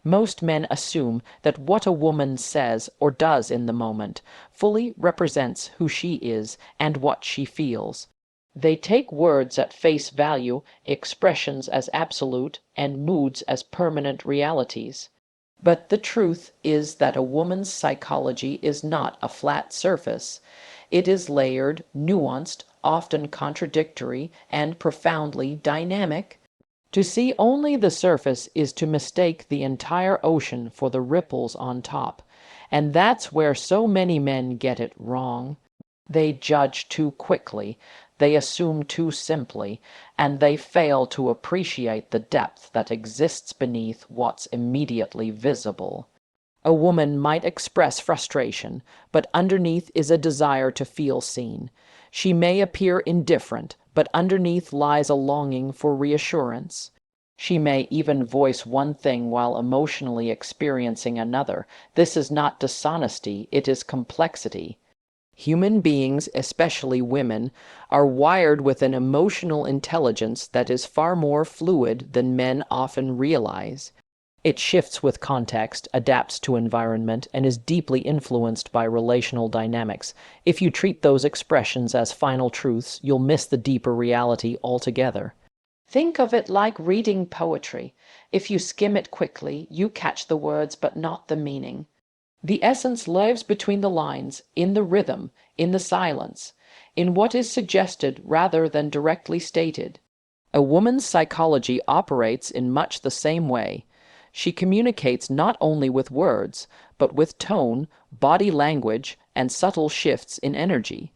Most men assume that what a woman says or does in the moment fully represents who she is and what she feels. They take words at face value, expressions as absolute, and moods as permanent realities. But the truth is that a woman's psychology is not a flat surface. It is layered, nuanced, often contradictory, and profoundly dynamic. To see only the surface is to mistake the entire ocean for the ripples on top, and that's where so many men get it wrong. They judge too quickly, they assume too simply, and they fail to appreciate the depth that exists beneath what's immediately visible. A woman might express frustration, but underneath is a desire to feel seen. She may appear indifferent, but underneath lies a longing for reassurance. She may even voice one thing while emotionally experiencing another. This is not dishonesty, it is complexity. Human beings, especially women, are wired with an emotional intelligence that is far more fluid than men often realize. It shifts with context, adapts to environment, and is deeply influenced by relational dynamics. If you treat those expressions as final truths, you'll miss the deeper reality altogether. Think of it like reading poetry. If you skim it quickly, you catch the words but not the meaning. The essence lives between the lines, in the rhythm, in the silence, in what is suggested rather than directly stated. A woman's psychology operates in much the same way. She communicates not only with words, but with tone, body language, and subtle shifts in energy.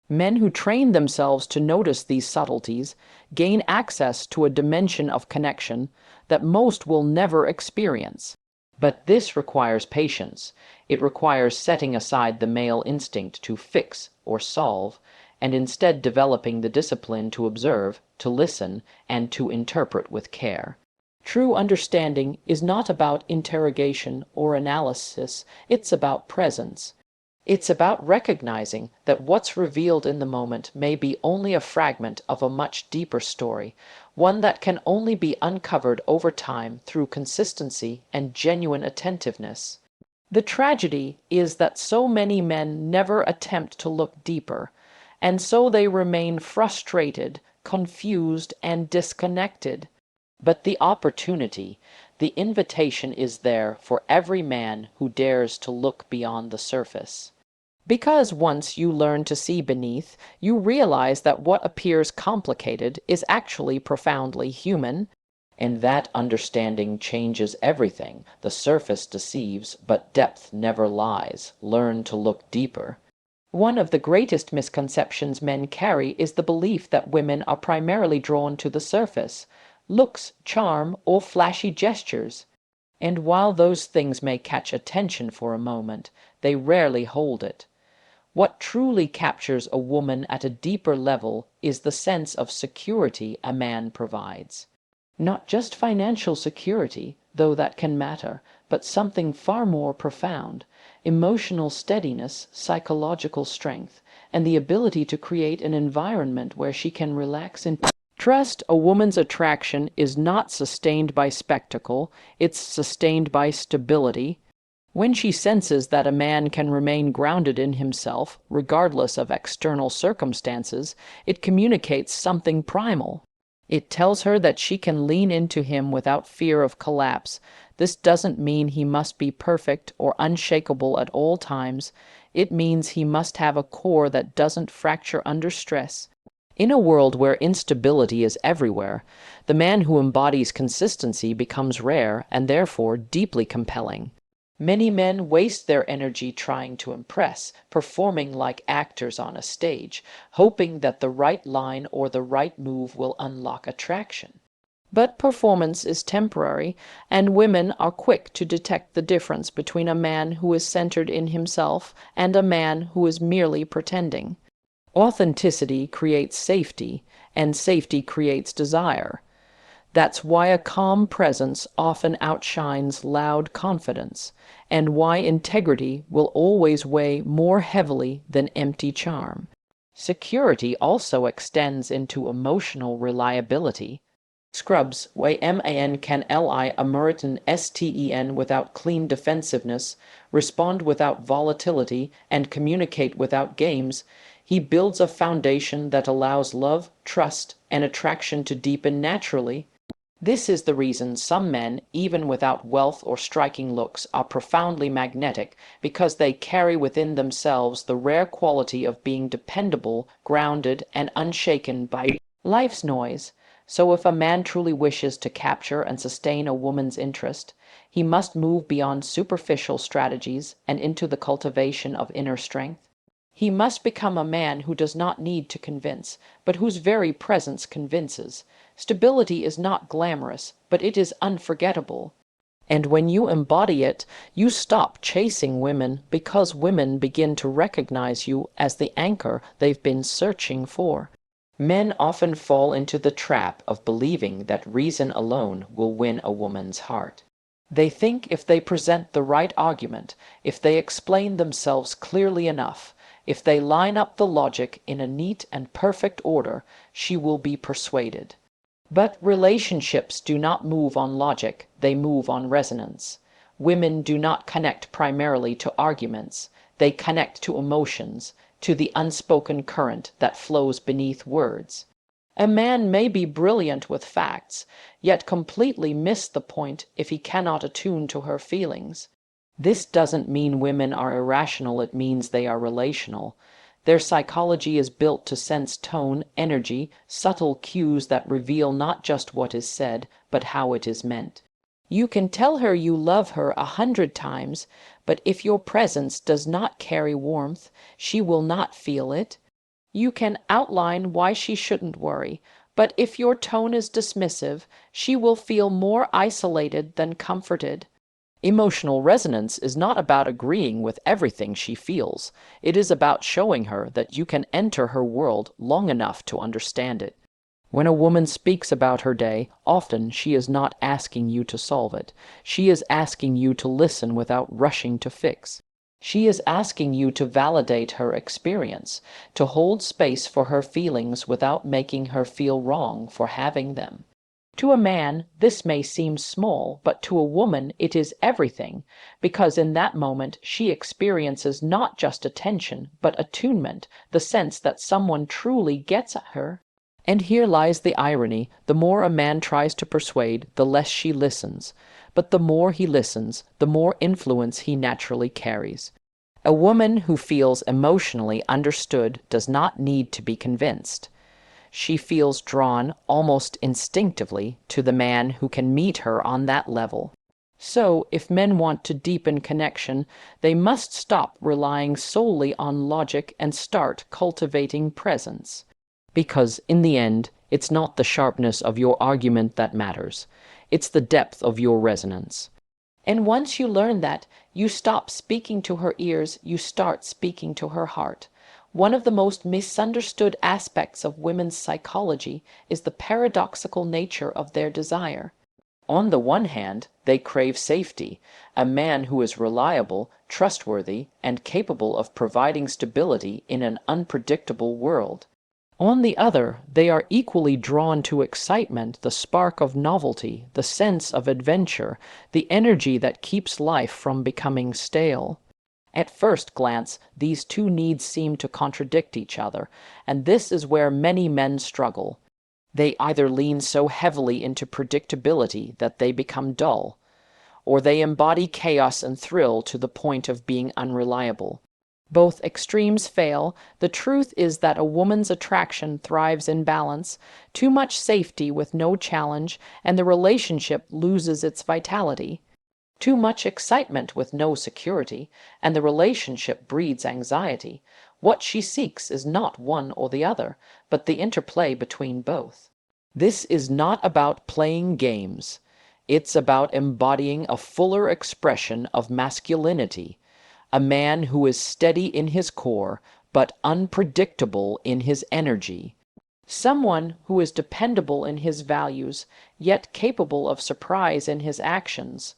Men who train themselves to notice these subtleties gain access to a dimension of connection that most will never experience. But this requires patience. It requires setting aside the male instinct to fix or solve, and instead developing the discipline to observe, to listen, and to interpret with care. True understanding is not about interrogation or analysis, it's about presence. It's about recognizing that what's revealed in the moment may be only a fragment of a much deeper story, one that can only be uncovered over time through consistency and genuine attentiveness. The tragedy is that so many men never attempt to look deeper, and so they remain frustrated, confused, and disconnected. But the opportunity, the invitation is there for every man who dares to look beyond the surface. Because once you learn to see beneath, you realize that what appears complicated is actually profoundly human, and that understanding changes everything. The surface deceives, but depth never lies. Learn to look deeper. One of the greatest misconceptions men carry is the belief that women are primarily drawn to the surface, looks, charm, or flashy gestures. And while those things may catch attention for a moment, they rarely hold it. What truly captures a woman at a deeper level is the sense of security a man provides. Not just financial security, though that can matter, but something far more profound: emotional steadiness, psychological strength, and the ability to create an environment where she can relax and trust. A woman's attraction is not sustained by spectacle, it's sustained by stability. When she senses that a man can remain grounded in himself, regardless of external circumstances, it communicates something primal. It tells her that she can lean into him without fear of collapse. This doesn't mean he must be perfect or unshakable at all times. It means he must have a core that doesn't fracture under stress. In a world where instability is everywhere, the man who embodies consistency becomes rare and therefore deeply compelling. Many men waste their energy trying to impress, performing like actors on a stage, hoping that the right line or the right move will unlock attraction. But performance is temporary, and women are quick to detect the difference between a man who is centered in himself and a man who is merely pretending. Authenticity creates safety, and safety creates desire. That's why a calm presence often outshines loud confidence, and why integrity will always weigh more heavily than empty charm. Security also extends into emotional reliability. Scrubs, man can li American sten without clean defensiveness, respond without volatility, and communicate without games. He builds a foundation that allows love, trust, and attraction to deepen naturally. This is the reason some men, even without wealth or striking looks, are profoundly magnetic, because they carry within themselves the rare quality of being dependable, grounded, and unshaken by life's noise. So if a man truly wishes to capture and sustain a woman's interest, he must move beyond superficial strategies and into the cultivation of inner strength. He must become a man who does not need to convince, but whose very presence convinces. Stability is not glamorous, but it is unforgettable. And when you embody it, you stop chasing women because women begin to recognize you as the anchor they've been searching for. Men often fall into the trap of believing that reason alone will win a woman's heart. They think if they present the right argument, if they explain themselves clearly enough, if they line up the logic in a neat and perfect order, she will be persuaded. But relationships do not move on logic, they move on resonance. Women do not connect primarily to arguments, they connect to emotions, to the unspoken current that flows beneath words. A man may be brilliant with facts, yet completely miss the point if he cannot attune to her feelings. This doesn't mean women are irrational, it means they are relational. Their psychology is built to sense tone, energy, subtle cues that reveal not just what is said, but how it is meant. You can tell her you love her 100 times, but if your presence does not carry warmth, she will not feel it. You can outline why she shouldn't worry, but if your tone is dismissive, she will feel more isolated than comforted. Emotional resonance is not about agreeing with everything she feels. It is about showing her that you can enter her world long enough to understand it. When a woman speaks about her day, often she is not asking you to solve it. She is asking you to listen without rushing to fix. She is asking you to validate her experience, to hold space for her feelings without making her feel wrong for having them. To a man, this may seem small, but to a woman it is everything, because in that moment she experiences not just attention, but attunement, the sense that someone truly gets at her. And here lies the irony: the more a man tries to persuade, the less she listens. But the more he listens, the more influence he naturally carries. A woman who feels emotionally understood does not need to be convinced. She feels drawn, almost instinctively, to the man who can meet her on that level. So, if men want to deepen connection, they must stop relying solely on logic and start cultivating presence. Because, in the end, it's not the sharpness of your argument that matters. It's the depth of your resonance. And once you learn that, you stop speaking to her ears, you start speaking to her heart. One of the most misunderstood aspects of women's psychology is the paradoxical nature of their desire. On the one hand, they crave safety, a man who is reliable, trustworthy, and capable of providing stability in an unpredictable world. On the other, they are equally drawn to excitement, the spark of novelty, the sense of adventure, the energy that keeps life from becoming stale. At first glance, these two needs seem to contradict each other, and this is where many men struggle. They either lean so heavily into predictability that they become dull, or they embody chaos and thrill to the point of being unreliable. Both extremes fail. The truth is that a woman's attraction thrives in balance, too much safety with no challenge, and the relationship loses its vitality. Too much excitement with no security, and the relationship breeds anxiety. What she seeks is not one or the other, but the interplay between both. This is not about playing games. It's about embodying a fuller expression of masculinity, a man who is steady in his core, but unpredictable in his energy. Someone who is dependable in his values, yet capable of surprise in his actions.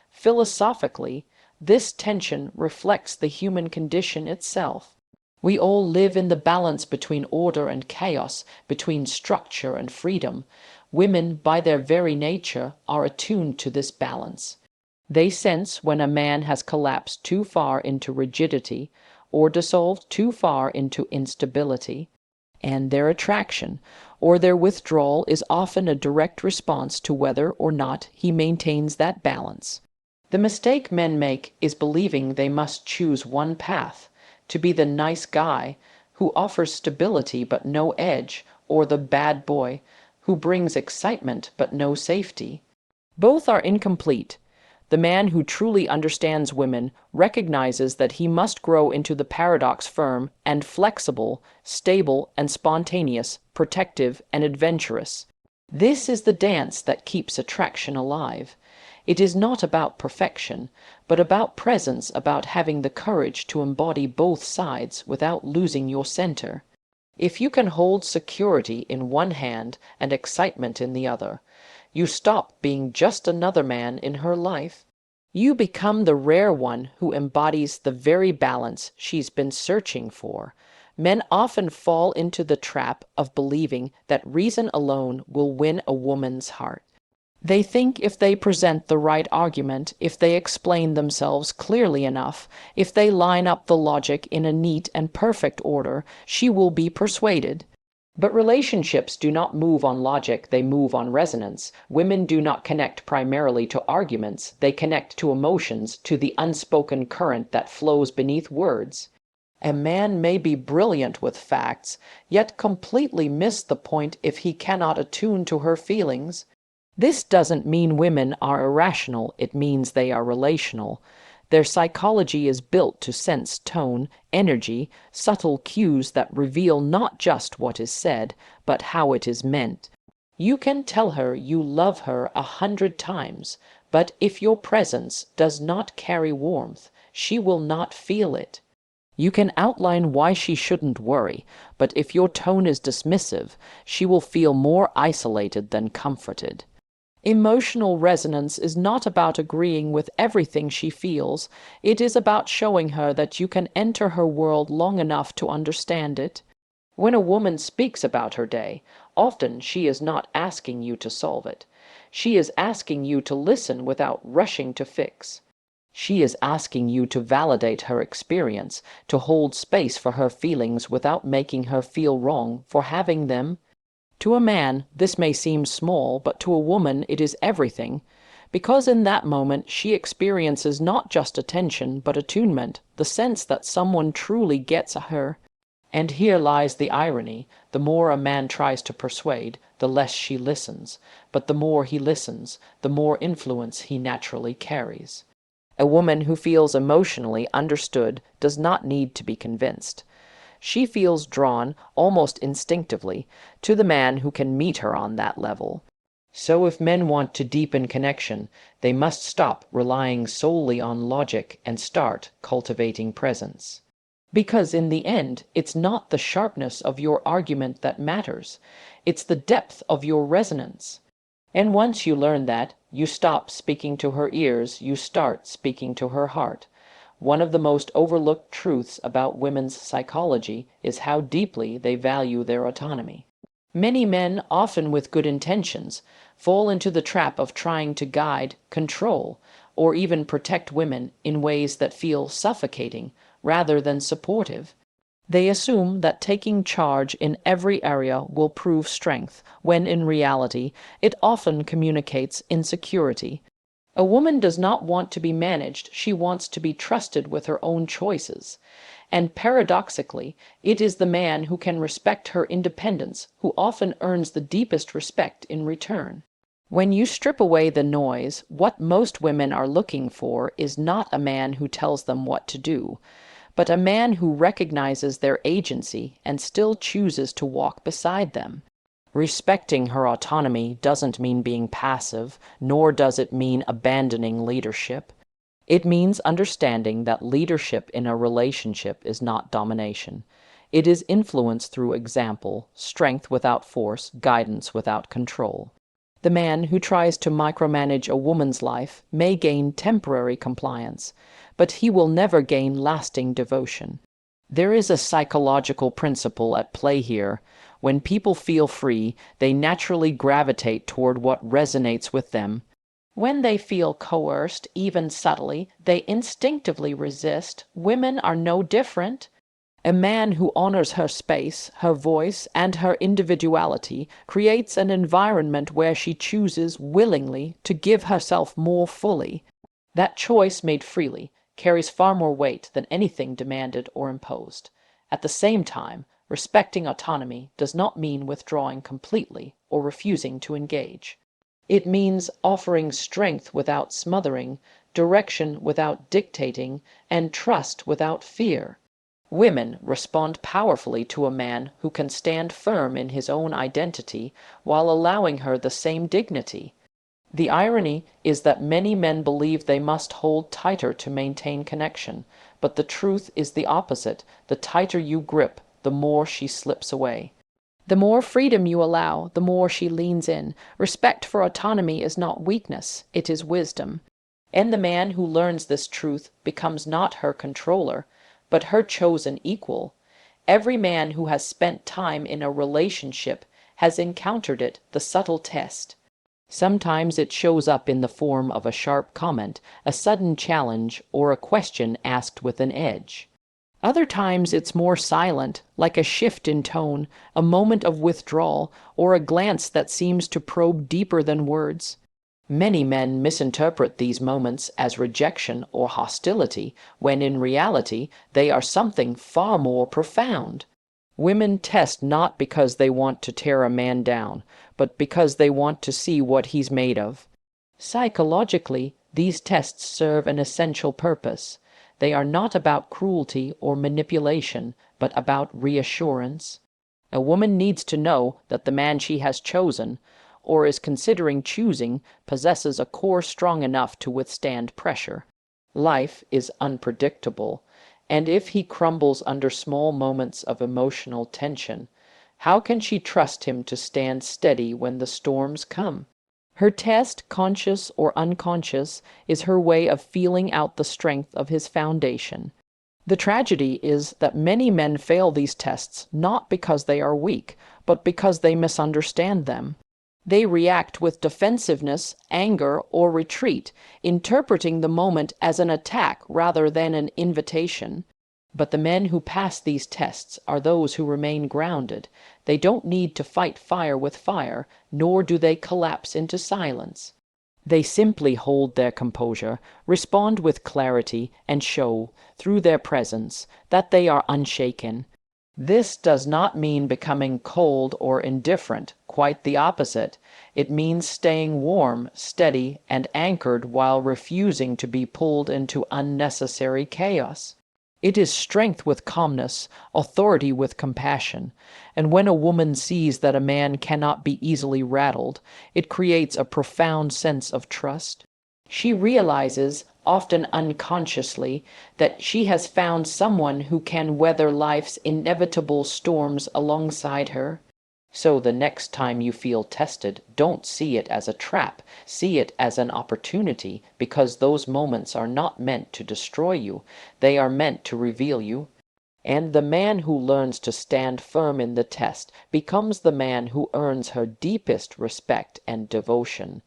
Philosophically, this tension reflects the human condition itself. We all live in the balance between order and chaos, between structure and freedom. Women, by their very nature, are attuned to this balance. They sense when a man has collapsed too far into rigidity or dissolved too far into instability, and their attraction or their withdrawal is often a direct response to whether or not he maintains that balance. The mistake men make is believing they must choose one path, to be the nice guy who offers stability but no edge, or the bad boy who brings excitement but no safety. Both are incomplete. The man who truly understands women recognizes that he must grow into the paradox firm and flexible, stable and spontaneous, protective and adventurous. This is the dance that keeps attraction alive. It is not about perfection, but about presence, about having the courage to embody both sides without losing your center. If you can hold security in one hand and excitement in the other, you stop being just another man in her life. You become the rare one who embodies the very balance she's been searching for. Men often fall into the trap of believing that reason alone will win a woman's heart. They think if they present the right argument, if they explain themselves clearly enough, if they line up the logic in a neat and perfect order, she will be persuaded. But relationships do not move on logic, they move on resonance. Women do not connect primarily to arguments, they connect to emotions, to the unspoken current that flows beneath words. A man may be brilliant with facts, yet completely miss the point if he cannot attune to her feelings. This doesn't mean women are irrational, it means they are relational. Their psychology is built to sense tone, energy, subtle cues that reveal not just what is said, but how it is meant. You can tell her you love her 100 times, but if your presence does not carry warmth, she will not feel it. You can outline why she shouldn't worry, but if your tone is dismissive, she will feel more isolated than comforted. Emotional resonance is not about agreeing with everything she feels. It is about showing her that you can enter her world long enough to understand it. When a woman speaks about her day, often she is not asking you to solve it. She is asking you to listen without rushing to fix. She is asking you to validate her experience, to hold space for her feelings without making her feel wrong for having them. To a man, this may seem small, but to a woman it is everything, because in that moment she experiences not just attention, but attunement, the sense that someone truly gets her. And here lies the irony. The more a man tries to persuade, the less she listens, but the more he listens, the more influence he naturally carries. A woman who feels emotionally understood does not need to be convinced. She feels drawn, almost instinctively, to the man who can meet her on that level. So if men want to deepen connection, they must stop relying solely on logic and start cultivating presence. Because in the end, it's not the sharpness of your argument that matters, it's the depth of your resonance. And once you learn that, you stop speaking to her ears, you start speaking to her heart. One of the most overlooked truths about women's psychology is how deeply they value their autonomy. Many men, often with good intentions, fall into the trap of trying to guide, control, or even protect women in ways that feel suffocating rather than supportive. They assume that taking charge in every area will prove strength, when in reality it often communicates insecurity. A woman does not want to be managed, she wants to be trusted with her own choices. And paradoxically, it is the man who can respect her independence who often earns the deepest respect in return. When you strip away the noise, what most women are looking for is not a man who tells them what to do, but a man who recognizes their agency and still chooses to walk beside them. Respecting her autonomy doesn't mean being passive, nor does it mean abandoning leadership. It means understanding that leadership in a relationship is not domination. It is influence through example, strength without force, guidance without control. The man who tries to micromanage a woman's life may gain temporary compliance, but he will never gain lasting devotion. There is a psychological principle at play here. When people feel free, they naturally gravitate toward what resonates with them. When they feel coerced, even subtly, they instinctively resist. Women are no different. A man who honors her space, her voice, and her individuality creates an environment where she chooses willingly to give herself more fully. That choice made freely carries far more weight than anything demanded or imposed. At the same time, respecting autonomy does not mean withdrawing completely or refusing to engage. It means offering strength without smothering, direction without dictating, and trust without fear. Women respond powerfully to a man who can stand firm in his own identity while allowing her the same dignity. The irony is that many men believe they must hold tighter to maintain connection, but the truth is the opposite. The tighter you grip, the more she slips away. The more freedom you allow, the more she leans in. Respect for autonomy is not weakness, it is wisdom. And the man who learns this truth becomes not her controller, but her chosen equal. Every man who has spent time in a relationship has encountered it, the subtle test. Sometimes it shows up in the form of a sharp comment, a sudden challenge, or a question asked with an edge. Other times it's more silent, like a shift in tone, a moment of withdrawal, or a glance that seems to probe deeper than words. Many men misinterpret these moments as rejection or hostility, when in reality they are something far more profound. Women test not because they want to tear a man down, but because they want to see what he's made of. Psychologically, these tests serve an essential purpose. They are not about cruelty or manipulation, but about reassurance. A woman needs to know that the man she has chosen, or is considering choosing, possesses a core strong enough to withstand pressure. Life is unpredictable, and if he crumbles under small moments of emotional tension, how can she trust him to stand steady when the storms come? Her test, conscious or unconscious, is her way of feeling out the strength of his foundation. The tragedy is that many men fail these tests not because they are weak, but because they misunderstand them. They react with defensiveness, anger, or retreat, interpreting the moment as an attack rather than an invitation. But the men who pass these tests are those who remain grounded. They don't need to fight fire with fire, nor do they collapse into silence. They simply hold their composure, respond with clarity, and show, through their presence, that they are unshaken. This does not mean becoming cold or indifferent, quite the opposite. It means staying warm, steady, and anchored while refusing to be pulled into unnecessary chaos. It is strength with calmness, authority with compassion, and when a woman sees that a man cannot be easily rattled, it creates a profound sense of trust. She realizes, often unconsciously, that she has found someone who can weather life's inevitable storms alongside her. So the next time you feel tested, don't see it as a trap. See it as an opportunity, because those moments are not meant to destroy you. They are meant to reveal you. And the man who learns to stand firm in the test becomes the man who earns her deepest respect and devotion.